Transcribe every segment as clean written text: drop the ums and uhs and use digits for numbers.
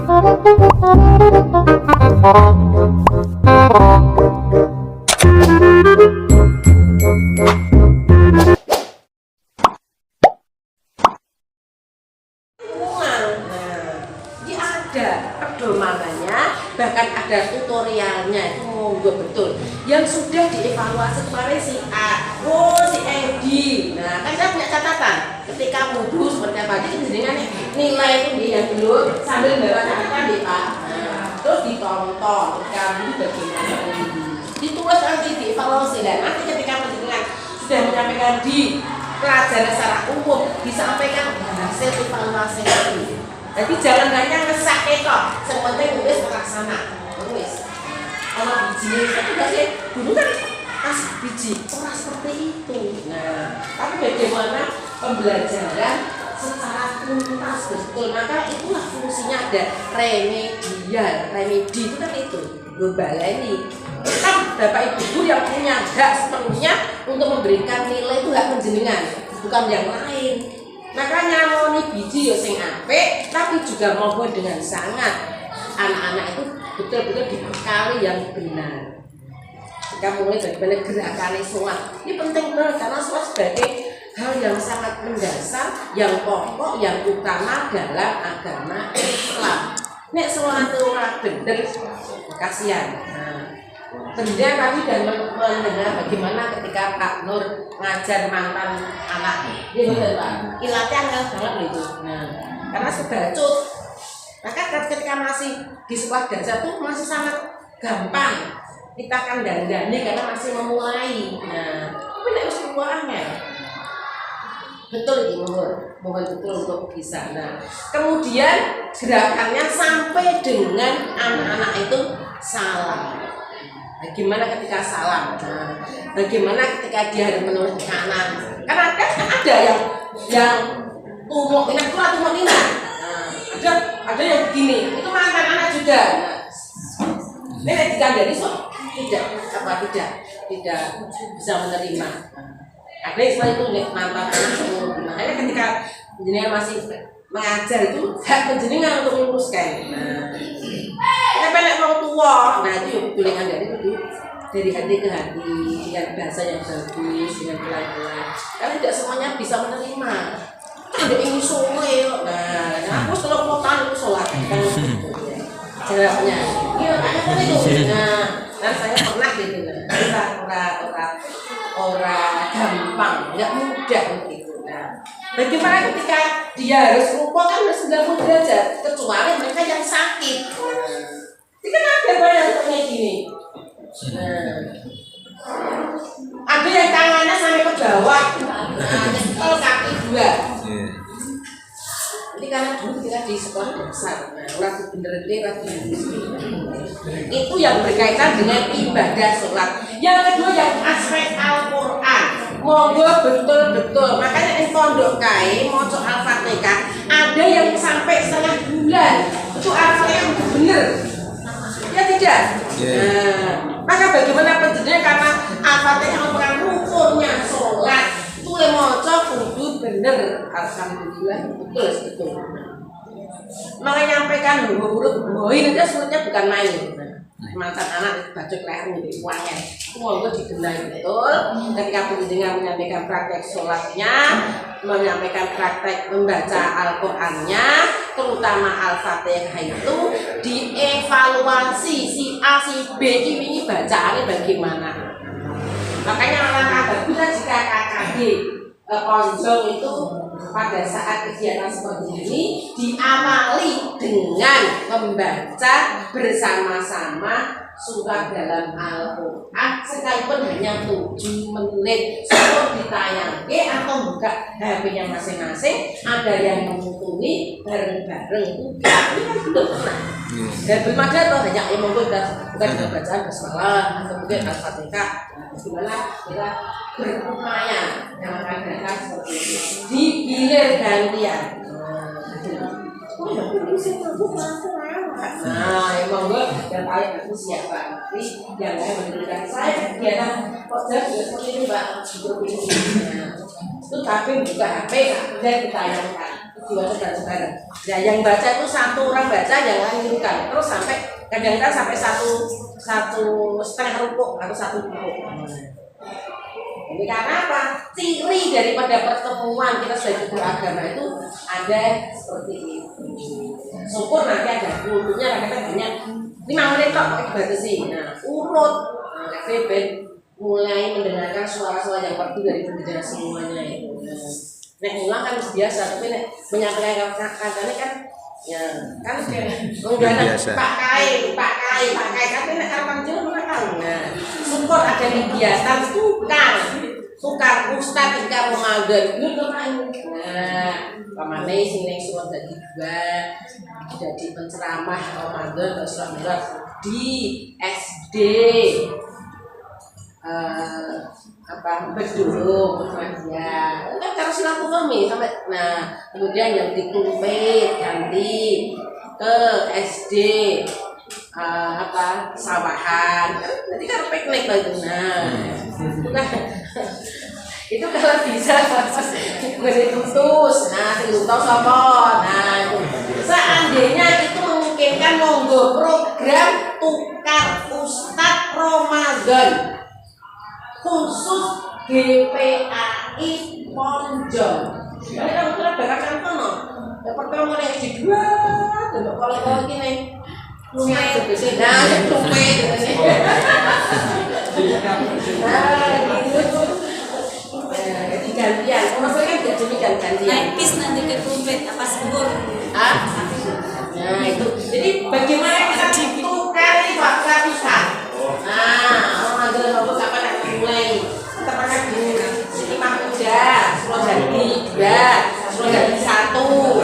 Ada pedomanannya, bahkan ada tutorialnya, itu monggo betul. Yang sudah dievaluasi kemarin si A, si Edi. Nah, kan saya punya catatan. Ketika modus seperti apa, jadi dengan nilai itu dia dulu sambil bawa catatan di Pak. Nah, terus ditonton, kamu bagaimana ditulis nanti dievaluasi. Dan nanti ketika pendidikan sudah menyampaikan di pelajaran secara umum, disampaikan hasil evaluasi itu. Jadi jangan hanya ngesak kok, yang penting nulis terlaksana, nulis. Kalau biji itu juga sih, dulu kan kasih biji, orang seperti itu. Nah, tapi bagaimana pembelajaran secara tuntas betul, maka itulah fungsinya ada remedial, remedi itu kan itu, globalani. Kan Bapak Ibu guru yang punya hak sepenuhnya untuk memberikan nilai itu hak penjenengan, bukan yang lain. Makanya mau nih biji ya sing apik, tapi juga mohon dengan sangat anak-anak itu betul-betul dibekali yang benar. Kita mulai bagaimana gerakan sholat, ini penting banget karena sholat sebagai hal yang sangat mendasar, yang pokok, yang utama dalam agama Islam. Nek sholat itu bener, kasihan. Kemudian kami dan mendengar bagaimana ketika Pak Nur ngajar mantan anak, dia betul Pak, ilatnya angel banget itu. Nah, karena sebacut, maka ketika masih di sekolah dasar tuh masih sangat gampang kita akan dandani karena masih memulai. Nah, tapi tidak harus keluarnya. Betul ini mohon betul untuk bisa. Nah, kemudian gerakannya sampai dengan anak-anak itu salam. Bagaimana ketika salam? Nah, bagaimana ketika dia harus menulis kanan? Karena ada yang tumuk ini, tumuk ini. Nah, ada yang begini. Itu mantan anak juga. Nah, ini dikandani so tidak bisa menerima. Ada istilah itu mantan anak semua. Makanya ketika jenengan masih mengajar itu hak penjenengan untuk meluruskan. Nah, kita pengen orang tua, nah itu boleh dari itu dari hati ke hati dengan bahasa yang bagus, dengan pelan-pelan. Karena tidak semuanya bisa menerima. Ada ini soleh, nah aku kalau mau tahu itu sholat kan jawabnya. Iya, kan itu. Nah, saya pernah gitu, orang gampang, nggak mudah gitu. Nah, bagaimana ketika dia harus rukuk kan 90 derajat, kecuali mereka yang sakit. Ini kan ada banyak kayak gini. Nah, ada yang tangannya sampai ke bawah. Nah, kalau kaki dua. Ini karena dulu kita di sekolah dasar. Nah, orang bener itu yang berkaitan dengan ibadah sholat. Yang kedua yang aspek Al-Quran. Monggo betul-betul. Makanya di pondok kai maca Al-Fatihah ada yang sampai setengah bulan. Itu Al-Fatihah bener. Ya tidak. Nah, maka bagaimana penjelasannya karena Al-Fatihah merupakan rukunnya sholat. Itu yang maca kudu bener. Alhamdulillah betul. Maka nyampaikan huruf boin itu sebetulnya bukan main. Mantan anak baca kleru di uangnya. Monggo dibenahi betul. Ketika pendengar menyampaikan praktek sholatnya, menyampaikan praktek membaca Al-Qurannya, terutama Al-Fatihah itu dievaluasi si A si B ini bacaannya bagaimana. Makanya alangkah bagusnya jika KKG konjol itu pada saat kegiatan seperti ini diamali dengan membaca bersama-sama surah dalam Al-Quran sekalipun hanya 7 menit sebelum ditayangke atau buka HP-nya masing-masing, ada yang memutuni bareng-bareng itu ini kan belum pernah. Dan belum ada tuh hanya yang bukan bacaan basmalah atau mungkin Al-Fatihah. Gimana kita berupaya dalam keadaan seperti ini di gilir gantian. Nah, emang gue dan paling aku siapa? Ini yang saya mendengarkan saya kegiatan kok saya juga seperti ini Mbak. Itu tapi buka HP dan ditayangkan. dibaca bareng-bareng. Ya yang baca itu satu orang baca, yang lain nirukan. Terus sampai kadang-kadang sampai satu setengah rukuk atau satu rukuk. Ini karena apa? Ciri daripada pertemuan kita sebagai guru agama itu ada seperti itu. Syukur nanti ada kulturnya, kadang-kadang banyak 5 menit kok dibatasi. Nah, urut. Nah, ben mulai mendengarkan suara-suara yang perlu dari pendidikan semuanya itu. Nek ulang kan biasa, tapi nek menyampaikan kata-katanya kan ya kan enggak Pak Kai, tapi nek kapan jual mana. Nah, syukur ada kegiatan tukar ustaz ketika Ramadan. Nah, pamane sing ning surat dadi 2 jadi penceramah Ramadan di SD Bedulung ya kan harus silaturahmi sampai nah kemudian yang di Kumpit ganti ke SD Sawahan nanti kan piknik itu itu kalau bisa gue putus tahu apa nah itu seandainya itu memungkinkan monggo program tukar ustadz Ramadan khusus GPAI Ponjong. Ini kan udah berakan kono. Yang pertama yang kedua, kalau gini, lumayan gitu. Nah, lumayan gitu. Nah, gitu. Gantian. Maksudnya kan jadi gantian. Pis nanti ke kumpet apa sebur? Nah itu. Jadi bagaimana kita tukar fakta pisah? Nah, orang ada nopo kapan akan mulai? Kita pakai dulu. Imam udah, sudah jadi 2, sudah jadi 1.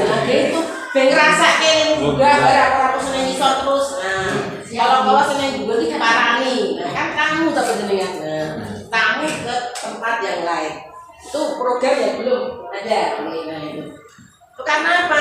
Nah gitu. Ben ngrasake juga ora seneng iso terus. Nah, kalau bawa seneng juga diparani. Nah, kan kamu tapi jenengan. Nah, kamu ke tempat yang lain. Itu program yang belum ada. Nah, itu karena apa?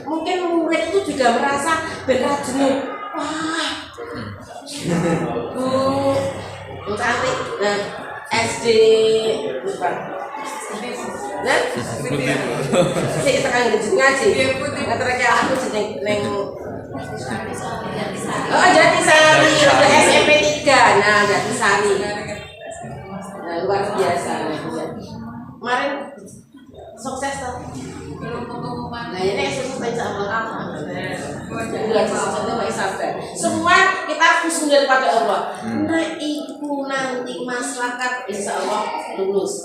Mungkin murid itu juga merasa berat jenuh. Wah, cantik. Nah, SD lupa. Nah, sih sekarang ngaji. Ngetreknya aku jeneng neng. Oh, Jatisari udah SMP 3. Nah, Jatisari. Nah, luar biasa. Kemarin sukses tuh. Nah ini sukses insya Allah. Bulan sesuatu baik sabar. Semua kita husnul pada Allah. Nah ibu nanti masyarakat insya Allah lulus.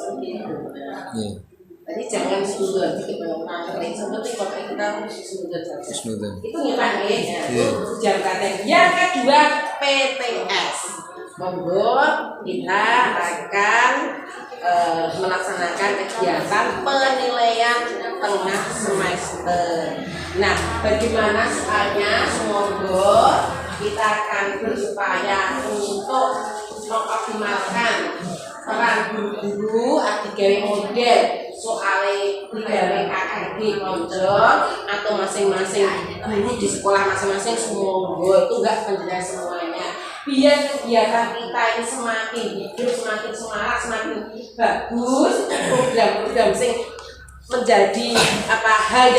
Jadi jangan sudut kita ngomongin seperti kota kita sudut saja. Itu ngilangin ya. Itu jam katen. Yang kedua PTS. Monggo kita akan melaksanakan kegiatan penilaian tengah semester. Nah, bagaimana soalnya? Semoga kita akan berupaya untuk mengoptimalkan peran guru-guru digawe model soalnya digawe KKD Ponjong atau masing-masing guru di sekolah masing-masing semoga itu enggak penjelas semuanya. Biar kegiatan kita ini semakin hidup, semakin semarak, semakin bagus, program-program sing menjadi hal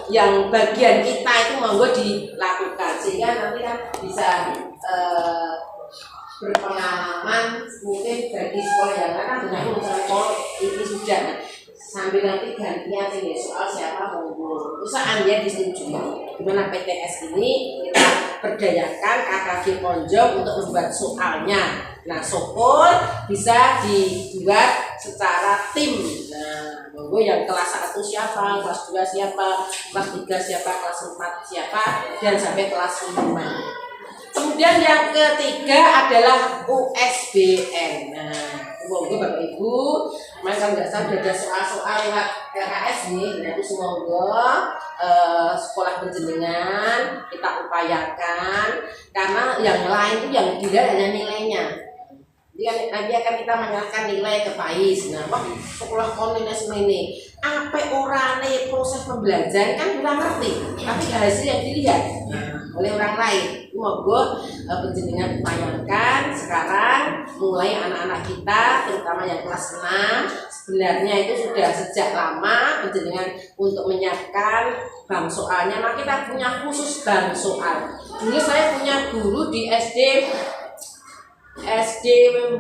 yang bagian kita itu monggo dilakukan sehingga nanti kan bisa berpengalaman mungkin bagi sekolah yang lain kan dengan misalnya ini sudah sambil nanti gantian sih soal siapa monggo usahaannya disetujui gimana PTS ini kita berdayakan KKG Ponjong untuk membuat soalnya. Nah, syukur bisa dibuat secara tim. Nah, monggo yang kelas 1 siapa, kelas 2 siapa, kelas 3 siapa, kelas 4 siapa, dan sampai kelas 5. Kemudian yang ketiga adalah USBN. Nah, monggo Bapak Ibu, maka nggak salah ada soal-soal lewat LKS nih, itu semoga sekolah berjenengan kita upayakan karena yang lain itu yang tidak hanya nilainya. Nanti akan kita menyalahkan nilai ke PAIS. Nah, sekolah nilai semene apa orane proses pembelajaran kan kita ngerti, tapi hasil yang dilihat oleh orang lain. monggo penjenengan upayakan sekarang mulai anak-anak kita terutama yang kelas 6 sebenarnya itu sudah sejak lama penjenengan untuk menyiapkan bank soalnya. Nah kita punya khusus bank soal. Dulu saya punya guru di SD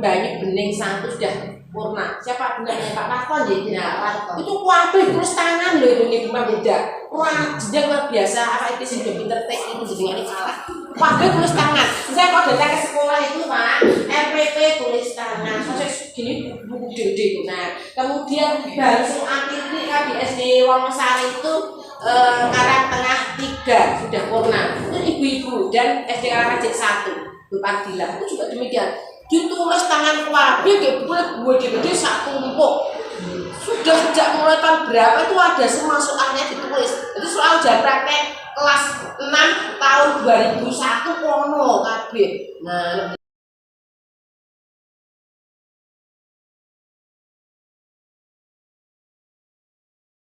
Banyu Bening 1 sudah purna. Siapa bilangnya Pak Lakon ya? Itu kuabe terus tangan loh itu nih Bang Beda. Wah, jeneng luar biasa. Apa itu sih udah pinter tek itu jenengan kalah. Kuabe tulis tangan. Saya kalau datang ke sekolah itu Pak, RPP tulis tangan. Saya gini buku gede itu. Nah, kemudian baru akhir ini di SD Wonosari itu Karang Tengah 3 sudah purna. Itu ibu-ibu dan SD Karangajek 1. Pardila itu juga demikian, ditulis tangan kuabe gue gede satu tumpuk. Sudah sejak mulai tahun berapa itu ada semua soalnya ditulis. Jadi soal jam praktek kelas 6 tahun 2001 kono kabeh. Nah